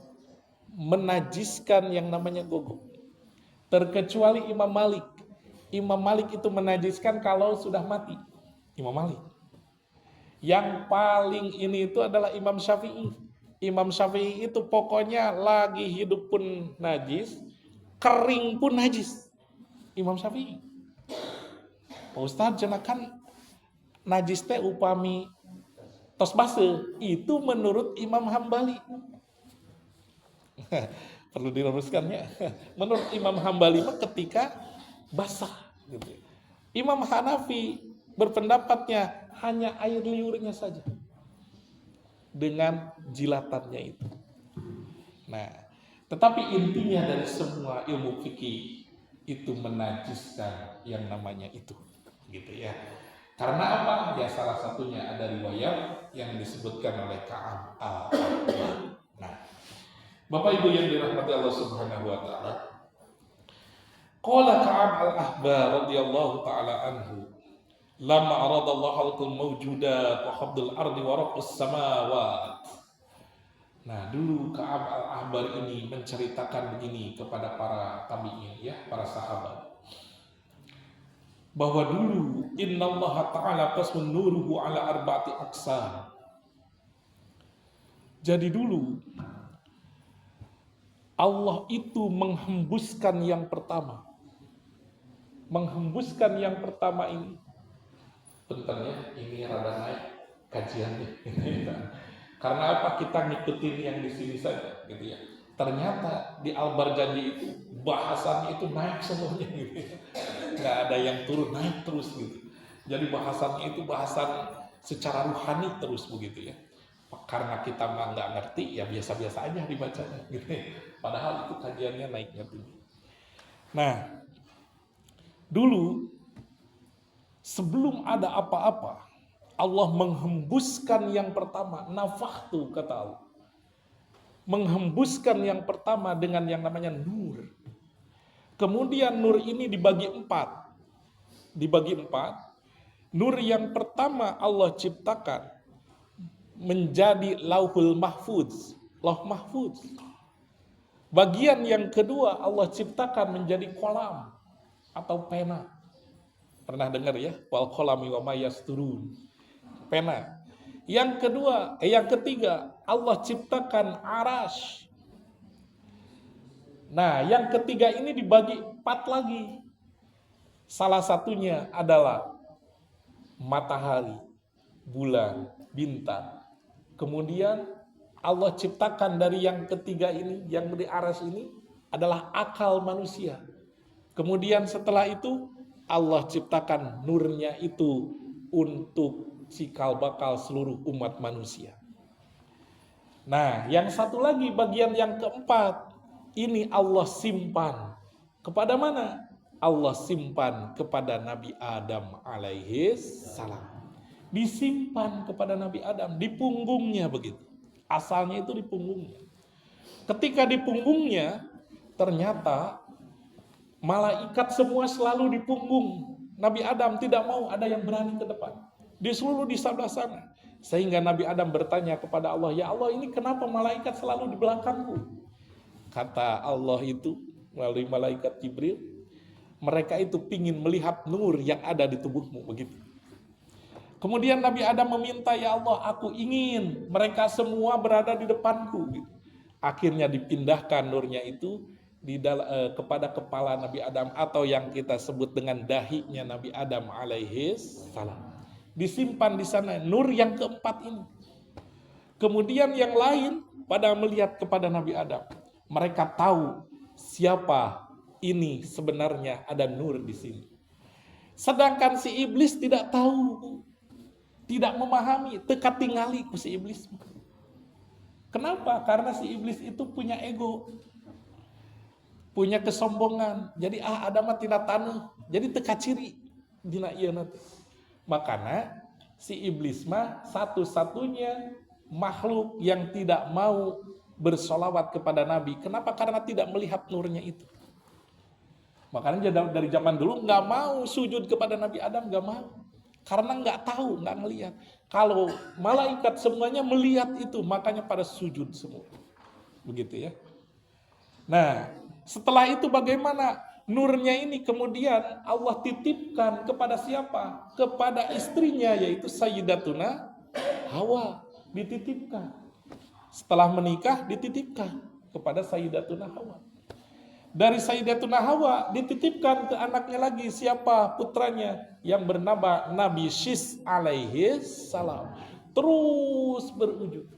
Speaker 2: menajiskan yang namanya gogok. Terkecuali Imam Malik. Imam Malik itu menajiskan kalau sudah mati. Imam Malik. Yang paling ini itu adalah Imam Syafi'i. Imam Syafi'i itu pokoknya lagi hidup pun najis, kering pun najis. Imam Syafi'i. Pak Ustadz jenakan najis teh upami tos base. Itu menurut Imam Hambali. Perlu diluruskannya. Menurut Imam Hambali ketika basah gitu. Imam Hanafi berpendapatnya hanya air liurnya saja dengan jilatannya itu. Nah, Tetapi intinya dari semua ilmu fikih itu menajiskan yang namanya itu, gitu ya. Karena apa? Ya salah satunya ada riwayat yang disebutkan oleh Ka'ab al-Ahbar. Nah, Bapak Ibu yang dirahmati Allah Subhanahu wa taala. Qala Ka'ab al-Ahbar radhiyallahu taala anhu, "Lamma arada Allah al mawjudat wa qabdul ardi wa rabbus samawat." Nah, dulu Ka'ab al-Ahbar ini menceritakan begini kepada para tabi'in, ya, para sahabat. Bahwa dulu innallaha ta'ala qasmun nuruhu ala arba'ati aqsam. Jadi dulu Allah itu menghembuskan yang pertama. Menghembuskan yang pertama ini. Bentar ya, ini rada naik kajiannya. Karena apa? Kita ngikutin yang di sini saja, gitu ya. Ternyata di Al-Barjanji itu bahasannya itu naik semuanya, gitu ya. Nggak ada yang turun, naik terus gitu. Jadi bahasannya itu bahasan secara ruhani terus begitu ya. Karena kita mah nggak ngerti, ya biasa-biasa aja dibacanya, gitu ya. Padahal itu kajiannya naiknya tinggi. Nah, dulu sebelum ada apa-apa, Allah menghembuskan yang pertama, nafakhtu kata Allah. Menghembuskan yang pertama dengan yang namanya nur. Kemudian nur ini dibagi empat. Dibagi empat. Nur yang pertama Allah ciptakan menjadi lauhul mahfuz. Lauh mahfuz. Bagian yang kedua Allah ciptakan menjadi kolam atau pena. Pernah dengar ya? Wal qalami wa ma yasturun. Pena. Yang ketiga, Allah ciptakan arash. Nah, yang ketiga ini dibagi 4 lagi. Salah satunya adalah matahari, bulan, bintang. Kemudian Allah ciptakan dari yang ketiga ini, yang di arash ini adalah akal manusia. Kemudian setelah itu Allah ciptakan nurnya itu untuk cikal bakal seluruh umat manusia. Nah, yang satu lagi bagian yang keempat, ini Allah simpan kepada mana? Allah simpan kepada Nabi Adam alaihi salam. Disimpan kepada Nabi Adam di punggungnya begitu. Asalnya itu di punggungnya. Ketika di punggungnya, ternyata malaikat semua selalu di punggung Nabi Adam, tidak mau ada yang berani ke depan. Di seluruh di sebelah sana. Sehingga Nabi Adam bertanya kepada Allah, "Ya Allah, ini kenapa malaikat selalu di belakangku?" Kata Allah itu melalui malaikat Jibril, mereka itu ingin melihat nur yang ada di tubuhmu, begitu. Kemudian Nabi Adam meminta, "Ya Allah, aku ingin mereka semua berada di depanku." Akhirnya dipindahkan nurnya itu kepada kepala Nabi Adam, atau yang kita sebut dengan dahinya Nabi Adam alaihi salam. Disimpan di sana nur yang keempat ini. Kemudian yang lain pada melihat kepada Nabi Adam, mereka tahu siapa ini sebenarnya ada nur di sini. Sedangkan si iblis tidak tahu, tidak memahami, teka tingali ku si iblis. Kenapa? Karena si iblis itu punya ego, punya kesombongan. Jadi ada mah tidak tanah. Jadi teka ciri dina ieu nanti. Makanya si iblis mah satu-satunya makhluk yang tidak mau bersolawat kepada Nabi. Kenapa? Karena tidak melihat nurnya itu. Makanya dari zaman dulu nggak mau sujud kepada Nabi Adam, nggak mau. Karena nggak tahu, nggak ngelihat. Kalau malaikat semuanya melihat itu, makanya pada sujud semua. Begitu ya. Nah, setelah itu bagaimana? Nurnya ini kemudian Allah titipkan kepada siapa? Kepada istrinya, yaitu Sayyidatuna Hawa. Dititipkan. Setelah menikah dititipkan kepada Sayyidatuna Hawa. Dari Sayyidatuna Hawa dititipkan ke anaknya lagi. Siapa? Putranya yang bernama Nabi Syis alaihi salam. Terus berujung.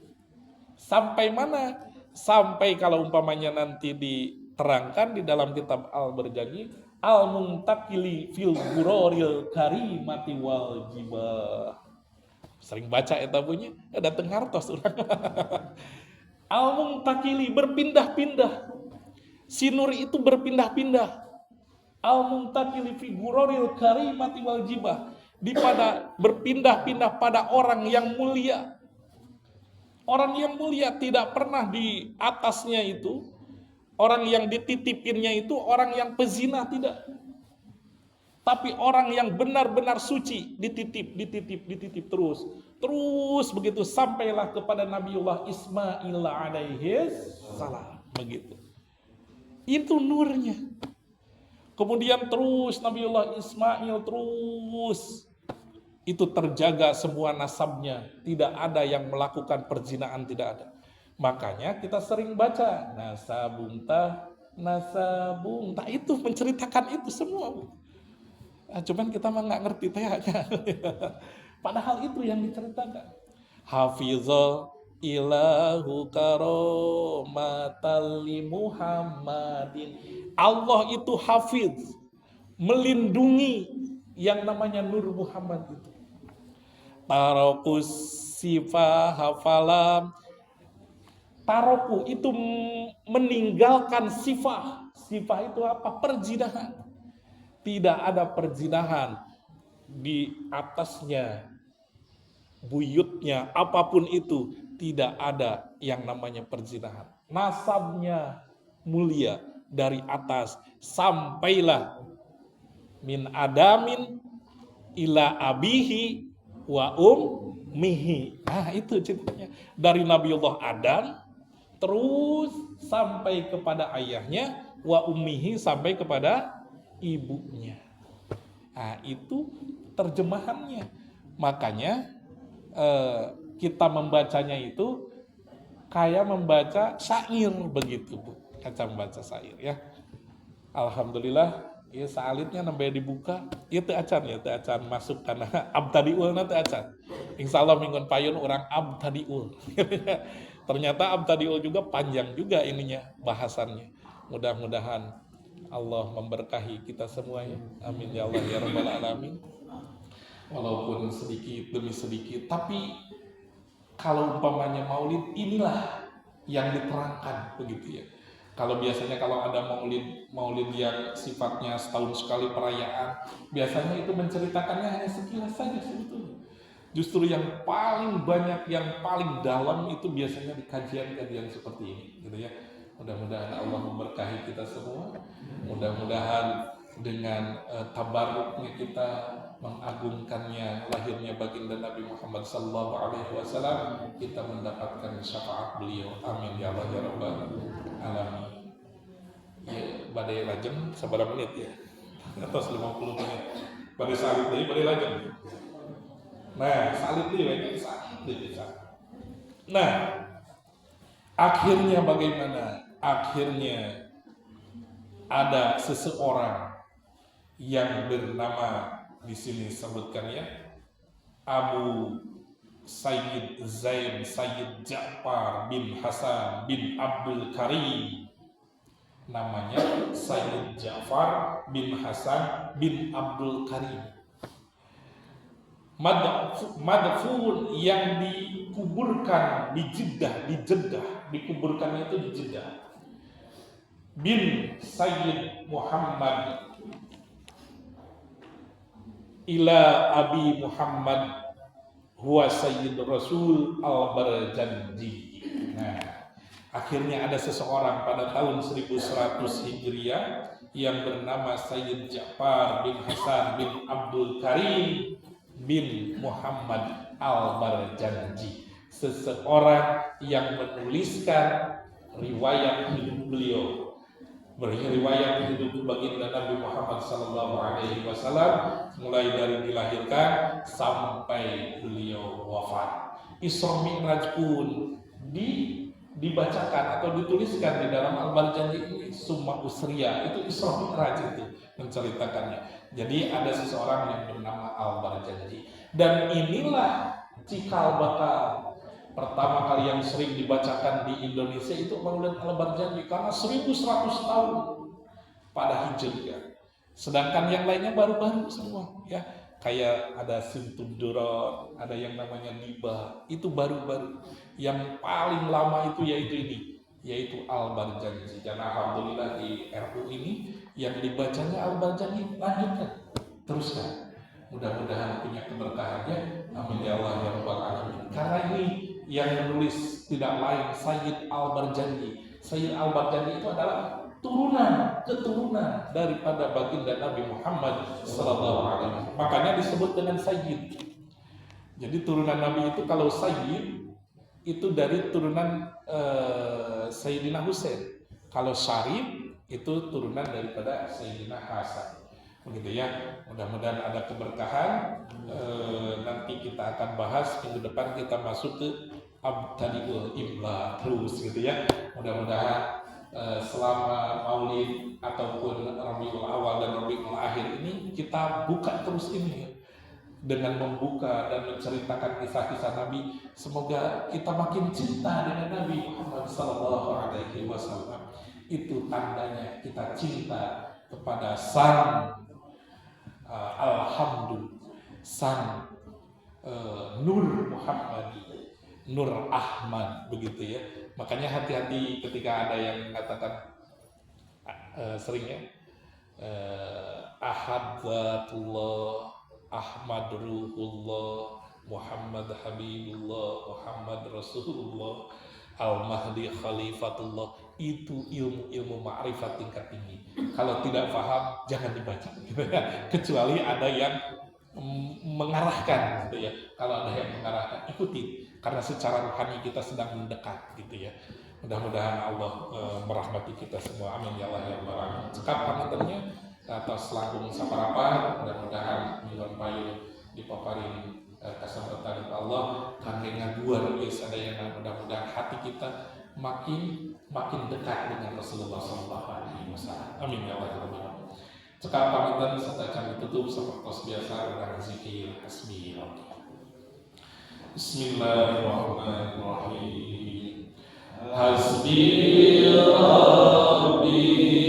Speaker 2: Sampai mana? Sampai kalau umpamanya nanti diterangkan di dalam kitab Al-Barjanji, al-muntakili fil guroril karimati wal jibah. Sering baca eta punya, dateng hartos urang. Al-muntakili berpindah-pindah Si nur itu berpindah-pindah. Al-muntakili fi guroril karimati wal jibah. Berpindah-pindah pada orang yang mulia. Orang yang mulia tidak pernah di atasnya itu, orang yang dititipinnya itu orang yang pezina, tidak. Tapi orang yang benar-benar suci dititip terus begitu sampailah kepada Nabiullah Ismail alaihi salam, begitu. Itu nurnya. Kemudian terus Nabiullah Ismail terus itu terjaga semua nasabnya, tidak ada yang melakukan perzinaan, tidak ada. Makanya kita sering baca nasabunta itu menceritakan itu semua. Cuman kita mah nggak ngerti tehnya. Padahal itu yang diceritakan. Hafizah ilahu karomatal li Muhammadin. Allah itu hafiz, melindungi yang namanya Nur Muhammad itu. Tarokus sifah hafalam. Taroku itu meninggalkan sifah. Sifah itu apa? Perzinahan. Tidak ada perzinahan di atasnya, buyutnya, apapun itu, tidak ada yang namanya perzinahan. Nasabnya mulia dari atas, sampailah min adamin ila abihi wa ummihi. Nah, itu ceritanya. Dari Nabiullah Adam terus sampai kepada ayahnya, wa ummihi sampai kepada ibunya. Nah, itu terjemahannya. Makanya kita membacanya itu kayak membaca syair begitu, Bu. Kaca membaca syair ya. Alhamdulillah, ya salitnya nambah dibuka. Itu acan ya, itu acan masuk karena abtadiul nanti acan. Insyaallah minggu payun orang abtadiul. Ternyata abtadiul juga panjang juga ininya bahasannya. Mudah-mudahan Allah memberkahi kita semuanya. Amin ya Allah ya rabbal alamin. Walaupun sedikit demi sedikit, tapi kalau umpamanya maulid, inilah yang diterangkan begitu ya. Kalau biasanya kalau ada maulid yang sifatnya setahun sekali perayaan, biasanya itu menceritakannya hanya sekilas saja sebetulnya. Justru yang paling banyak, yang paling dalam itu biasanya di kajian-kajian seperti ini, gitu ya. Mudah-mudahan Allah memberkahi kita semua. Mudah-mudahan dengan tabarruknya kita, mengagungkannya lahirnya baginda Nabi Muhammad SAW, kita mendapatkan syafaat beliau. Amin ya Allah ya rabbal alamin. Ya, badai lajeng seberapa menit ya? Atas 50 menit. Badai salib deui, badai lajeng. Nah, salib deui we, salib deui. Nah, akhirnya bagaimana? Akhirnya ada seseorang yang bernama, di sini sebutkan ya, Abu Sayyid Zain Sayyid Ja'far bin Hasan bin Abdul Karim. Namanya Sayyid Ja'far bin Hasan bin Abdul Karim. Madfun yang dikuburkan di Jeddah, dikuburkannya itu di Jeddah. Bin Sayyid Muhammad ila Abi Muhammad huwa Sayyid Rasul al-Barjandi. Nah, akhirnya ada seseorang pada tahun 1100 Hijriah yang bernama Sayyid Ja'far bin Hasan bin Abdul Karim bin Muhammad al-Barjandi. Seseorang yang menuliskan riwayat hidup beliau, riwayat hidup baginda Nabi Muhammad SAW, mulai dari dilahirkan sampai beliau wafat. Isra Mi'raj pun dibacakan atau dituliskan di dalam Al-Barjandi ini, Summa Usriya, itu Isra Mi'raj itu menceritakannya. Jadi ada seseorang yang bernama Al-Barjandi, dan inilah cikal bakal pertama kali yang sering dibacakan di Indonesia itu Maulid Al-Barjandi, karena 1100 tahun pada Hijriah. Sedangkan yang lainnya baru-baru semua ya. Kayak ada Simtuduron, ada yang namanya Nibah, itu baru-baru. Yang paling lama itu yaitu ini, yaitu Al-Barjanji. Dan alhamdulillah di RU ini yang dibacanya Al-Barjanji, lanjutkan, teruskan. Mudah-mudahan punya keberkahannya. Amin ya Allah ya Rabbal Alamin. Karena ini yang menulis tidak lain Sayyid Al-Barjanji. Sayyid Al-Barjanji itu adalah keturunan daripada baginda Nabi Muhammad sallallahu alaihi wasallam. Makanya disebut dengan Sayyid. Jadi turunan Nabi itu kalau Sayyid itu dari turunan Sayyidina Husain. Kalau Syarif itu turunan daripada Sayyidina Hasan. Begitu ya. Mudah-mudahan ada keberkahan. Nanti kita akan bahas minggu depan, kita masuk ke Abtadiul Imla terus gitu ya. Mudah-mudahan selama Maulid ataupun Rabiul Awal dan Rabiul Akhir ini kita buka terus ini dengan membuka dan menceritakan kisah-kisah Nabi. Semoga kita makin cinta dengan Nabi Muhammad SAW. Itu tandanya kita cinta kepada Sang Alhamdulillah, Sang Nur Muhammad, Nur Ahmad, begitu ya. Makanya hati-hati ketika ada yang mengatakan seringnya Ahad Zatullah, Ahmad Ruhullah, Muhammad Habibullah, Muhammad Rasulullah, Al-Mahdi Khalifatullah. Itu ilmu ma'rifat tingkat tinggi. Kalau tidak paham jangan dibaca gitu ya. Kecuali ada yang mengarahkan gitu ya. Kalau ada yang mengarahkan, ikuti, karena secara rohani kita sedang mendekat gitu ya. Mudah-mudahan Allah merahmati kita semua. Amin ya Allah ya Rabbal Alamin. Cekap panutannya atas langkung saparapan. Mudah-mudahan mingguan payu dipaparin kesempatan Allah kami ngaguan guys, ada yang mudah-mudahan hati kita makin dekat dengan Rasulullah SAW. Amin ya Allah ya Rabbal Alamin. Cekap pamitan serta kami tutup seperti biasa dengan zikir hasbi Allah. Bismillahirrahmanirrahim. Hasbi Rabbi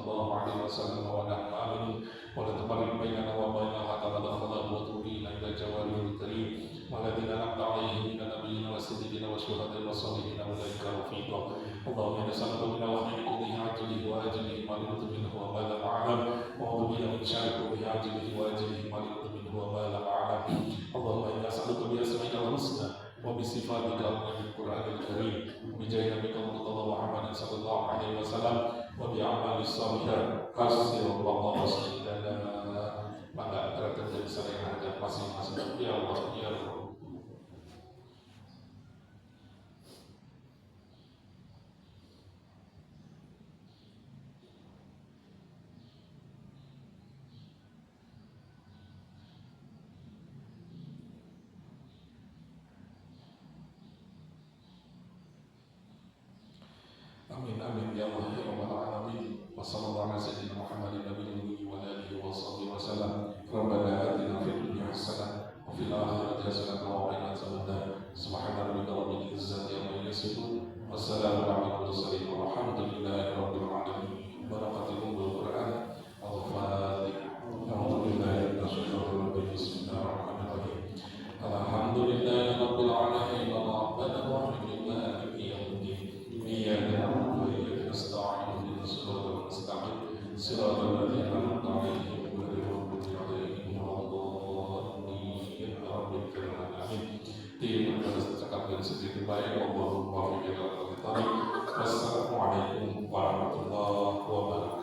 Speaker 2: wa
Speaker 1: وسلم ونحن آمنون ولا تفرق بيننا وبين حتى دخله وتوبين إلى جواله الكريم والذين أنعمت عليهم من النبيين والصديقين والشهداء والصالحين أولئك رفيقا اللهم إنا نسألك من الخير كله عاجله وآجله ما علمت منه وما لم أعلم وأعوذ بك من شر كله عاجله وآجله ما علمت منه وما لم أعلم اللهم إنا نسألك بأسمائك الحسنى وبصفاتك العلى في القرآن الكريم بجاه نبيك المرتضى محمد صلى الله عليه وسلم وبأعمال الصالحات حسن وقاص لنا maka antara terjadi saling hadap masing-masing ya Allah ya Allah. Amin amin ya Allah ya Rabbal alamin. Wa sallallahu ala sayyidina Muhammadin nabiyyi wa alihi wa sahbihi wa sallam. Rabbana atina fid dunya hasanah wa fil akhirati hasanah wa qina adzabannar. Subhana rabbika rabbil izzati amma yasifun. Wassalamu ala mursalin walhamdulillahi rabbil alamin. Barakatul Quran. Al-Fatihah. Alhamdulillahi rabbil alamin. Bismillahirrahmanirrahim. Alhamdulillahi rabbil alamin. Ar-Rahmanir Rahim. Maliki yaumiddin. إياك نعبد وإياك نستعين اهدنا الصراط المستقيم صراط الذين أنعمت عليهم غير المغضوب عليهم ولا الضالين آمين. Terima kasih cakap dari sedikit baik. Wassalamualaikum warahmatullahi wabarakatuh.